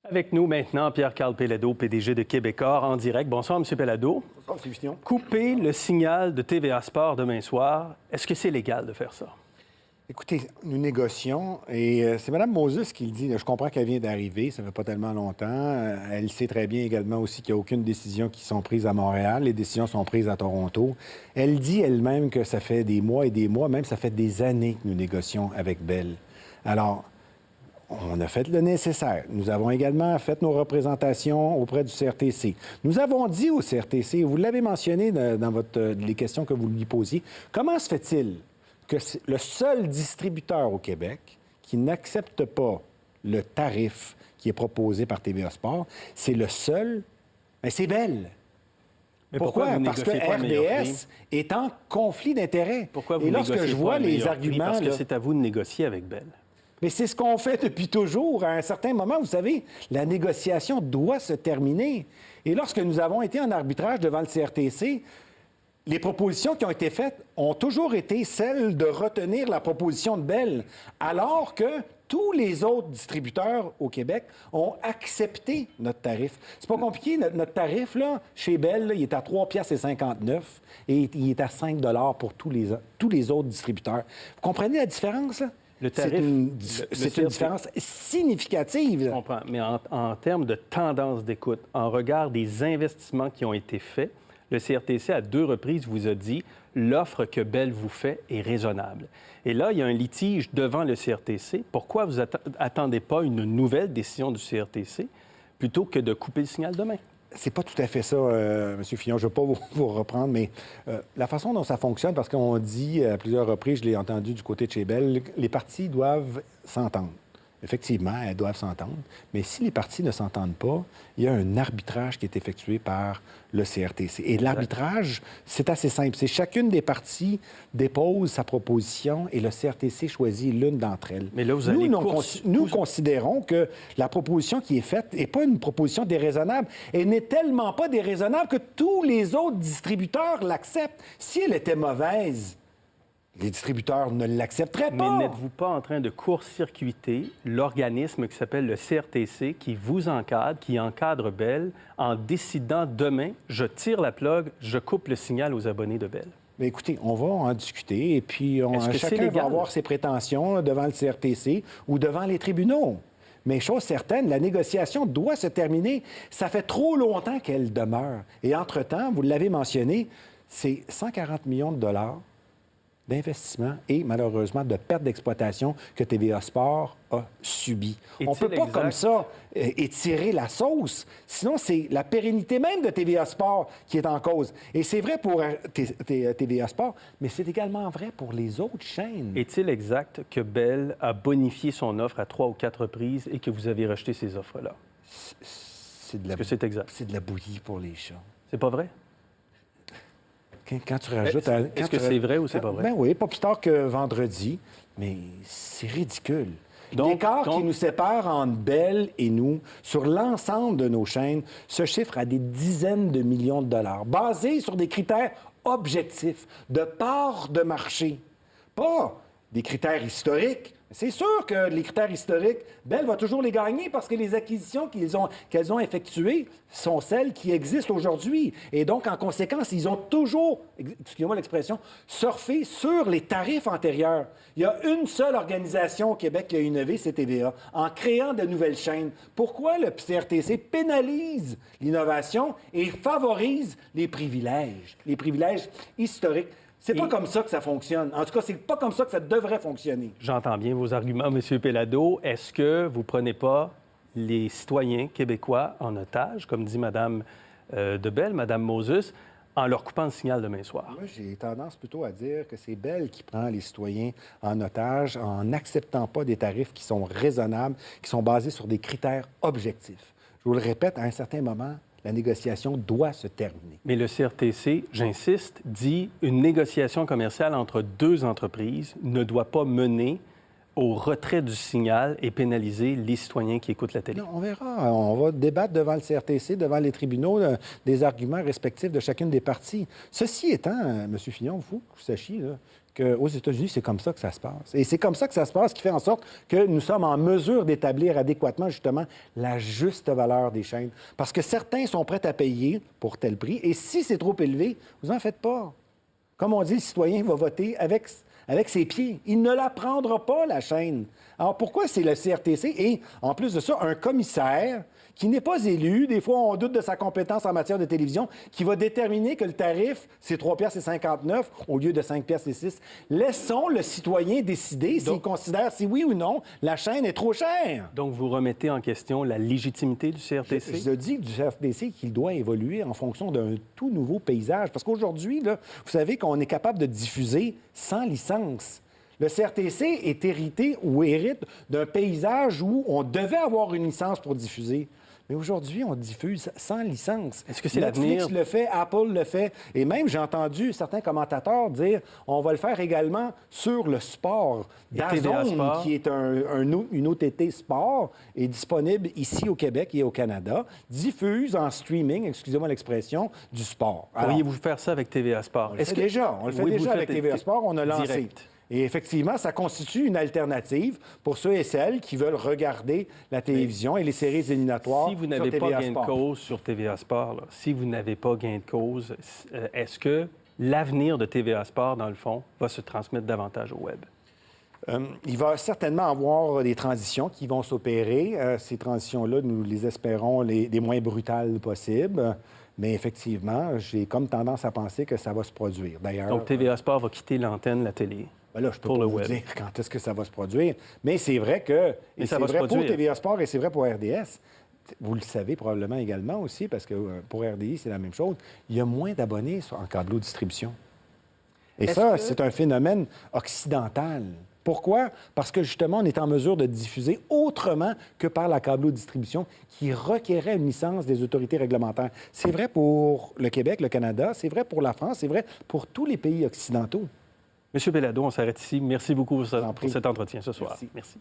Avec nous maintenant, Pierre-Carl Péladeau, PDG de Québecor, en direct. Bonsoir, M. Péladeau. Bonsoir, M. Fillon. Couper le signal de TVA Sport demain soir, est-ce que c'est légal de faire ça? Écoutez, nous négocions et c'est Mme Moses qui le dit. Je comprends qu'elle vient d'arriver, ça ne fait pas tellement longtemps. Elle sait très bien également aussi qu'il n'y a aucune décision qui sont prises à Montréal. Les décisions sont prises à Toronto. Elle dit elle-même que ça fait des mois et des mois, même ça fait des années que nous négocions avec Bell. Alors, on a fait le nécessaire. Nous avons également fait nos représentations auprès du CRTC. Nous avons dit au CRTC, vous l'avez mentionné dans les questions que vous lui posiez, comment se fait-il que c'est le seul distributeur au Québec qui n'accepte pas le tarif qui est proposé par TVA Sport, c'est le seul, mais c'est Bell. Mais Pourquoi? Parce que RDS est en conflit d'intérêts. Pourquoi vous Et lorsque négociez je pas vois un les meilleur prix? arguments... Parce que là, c'est à vous de négocier avec Bell. mais c'est ce qu'on fait depuis toujours. À un certain moment, vous savez, la négociation doit se terminer. Et lorsque nous avons été en arbitrage devant le CRTC, les propositions qui ont été faites ont toujours été celles de retenir la proposition de Bell, alors que tous les autres distributeurs au Québec ont accepté notre tarif. C'est pas compliqué, notre tarif, là, chez Bell, là, il est à 3,59 et il est à 5 pour tous les autres distributeurs. Vous comprenez la différence, là? Le tarif, C'est une différence significative. Je comprends, mais en termes de tendance d'écoute, en regard des investissements qui ont été faits, le CRTC, à 2 reprises, vous a dit l'offre que Bell vous fait est raisonnable. Et là, il y a un litige devant le CRTC. Pourquoi vous attendez pas une nouvelle décision du CRTC plutôt que de couper le signal demain? C'est pas tout à fait ça, M. Fillon. Je ne veux pas vous reprendre, mais la façon dont ça fonctionne, parce qu'on dit à plusieurs reprises, je l'ai entendu du côté de chez Bell, les parties doivent s'entendre. Effectivement, elles doivent s'entendre. Mais si les parties ne s'entendent pas, il y a un arbitrage qui est effectué par le CRTC. Et l'arbitrage, c'est assez simple. C'est chacune des parties dépose sa proposition et le CRTC choisit l'une d'entre elles. Mais là, vous allez nous considérons que la proposition qui est faite n'est pas une proposition déraisonnable. Elle n'est tellement pas déraisonnable que tous les autres distributeurs l'acceptent. Si elle était mauvaise, les distributeurs ne l'accepteraient pas. Mais n'êtes-vous pas en train de court-circuiter l'organisme qui s'appelle le CRTC, qui vous encadre, qui encadre Bell, en décidant demain, je tire la plug, je coupe le signal aux abonnés de Bell? Bien, écoutez, on va en discuter et puis chacun légal? va avoir ses prétentions devant le CRTC ou devant les tribunaux. Mais chose certaine, la négociation doit se terminer. Ça fait trop longtemps qu'elle demeure. Et entre-temps, vous l'avez mentionné, c'est 140 millions de dollars d'investissement et, malheureusement, de perte d'exploitation que TVA Sport a subi. On ne peut pas, comme ça, étirer la sauce. Sinon, c'est la pérennité même de TVA Sport qui est en cause. Et c'est vrai pour TVA Sport, mais c'est également vrai pour les autres chaînes. Est-il exact que Bell a bonifié son offre à 3 ou 4 reprises et que vous avez rejeté ces offres-là? Est-ce que c'est exact? C'est de la bouillie pour les chats. C'est pas vrai? Quand tu rajoutes... Est-ce que c'est vrai ou c'est pas vrai? Ben oui, pas plus tard que vendredi, mais c'est ridicule. L'écart qui nous sépare entre Bell et nous, sur l'ensemble de nos chaînes, se chiffre à des dizaines de millions de dollars, basés sur des critères objectifs, de part de marché, pas des critères historiques. C'est sûr que les critères historiques, Bell va toujours les gagner parce que les acquisitions qu'elles ont effectuées sont celles qui existent aujourd'hui. Et donc, en conséquence, ils ont toujours, excusez-moi l'expression, surfé sur les tarifs antérieurs. Il y a une seule organisation au Québec qui a innové, c'est TVA, en créant de nouvelles chaînes. Pourquoi le CRTC pénalise l'innovation et favorise les privilèges historiques? C'est pas comme ça que ça fonctionne. En tout cas, c'est pas comme ça que ça devrait fonctionner. J'entends bien vos arguments, M. Péladeau. Est-ce que vous prenez pas les citoyens québécois en otage, comme dit Mme de Bell, Mme Moses, en leur coupant le signal demain soir? Moi, j'ai tendance plutôt à dire que c'est Bell qui prend les citoyens en otage en n'acceptant pas des tarifs qui sont raisonnables, qui sont basés sur des critères objectifs. Je vous le répète, à un certain moment, la négociation doit se terminer. Mais le CRTC, j'insiste, dit une négociation commerciale entre 2 entreprises ne doit pas mener au retrait du signal et pénaliser les citoyens qui écoutent la télé. Non, on verra. On va débattre devant le CRTC, devant les tribunaux, des arguments respectifs de chacune des parties. Ceci étant, M. Fillon, vous sachiez là, qu'aux États-Unis, c'est comme ça que ça se passe. Et c'est comme ça que ça se passe qui fait en sorte que nous sommes en mesure d'établir adéquatement, justement, la juste valeur des chaînes. Parce que certains sont prêts à payer pour tel prix. Et si c'est trop élevé, vous n'en faites pas. Comme on dit, le citoyen va voter avec ses pieds. Il ne la prendra pas, la chaîne. Alors, pourquoi c'est le CRTC et, en plus de ça, un commissaire qui n'est pas élu, des fois on doute de sa compétence en matière de télévision, qui va déterminer que le tarif, c'est 3,59 $ au lieu de 5,06 $. Laissons le citoyen décider s'il considère, si oui ou non, la chaîne est trop chère. Donc, vous remettez en question la légitimité du CRTC? Je dis du CRTC qu'il doit évoluer en fonction d'un tout nouveau paysage. Parce qu'aujourd'hui, là, vous savez qu'on est capable de diffuser sans licence. Le CRTC est hérité ou hérite d'un paysage où on devait avoir une licence pour diffuser. Mais aujourd'hui, on diffuse sans licence. Est-ce que c'est Netflix l'avenir? le fait, Apple le fait. Et même, j'ai entendu certains commentateurs dire on va le faire également sur le sport. DAZN, qui est une OTT sport, est disponible ici au Québec et au Canada, diffuse en streaming, excusez-moi l'expression, du sport. Pourriez-vous faire ça avec TVA Sport? On le fait déjà. On le fait déjà avec TVA Sport. On a lancé. Direct. Et effectivement, ça constitue une alternative pour ceux et celles qui veulent regarder la télévision et les séries éliminatoires sur TVA Sport. Si vous sur n'avez TVA pas gain Sport. de cause sur TVA Sport, là, si vous n'avez pas gain de cause, est-ce que l'avenir de TVA Sport, dans le fond, va se transmettre davantage au Web? Il va certainement avoir des transitions qui vont s'opérer. Ces transitions-là, nous les espérons les moins brutales possibles. Mais effectivement, j'ai comme tendance à penser que ça va se produire. D'ailleurs, Donc, TVA Sport va quitter l'antenne, la télé. Ben là, je peux pour pas le vous web. dire quand est-ce que ça va se produire. Mais c'est vrai que... Mais Et ça c'est va se vrai pour produire. TVA Sport et c'est vrai pour RDS. Vous le savez probablement également aussi, parce que pour RDI, c'est la même chose. Il y a moins d'abonnés en câblo-distribution. Et ça, c'est un phénomène occidental. Pourquoi? Parce que, justement, on est en mesure de diffuser autrement que par la câblo-distribution qui requérait une licence des autorités réglementaires. C'est vrai pour le Québec, le Canada, c'est vrai pour la France, c'est vrai pour tous les pays occidentaux. Monsieur Bellado, on s'arrête ici. Merci beaucoup pour cet entretien ce soir. Merci. Merci.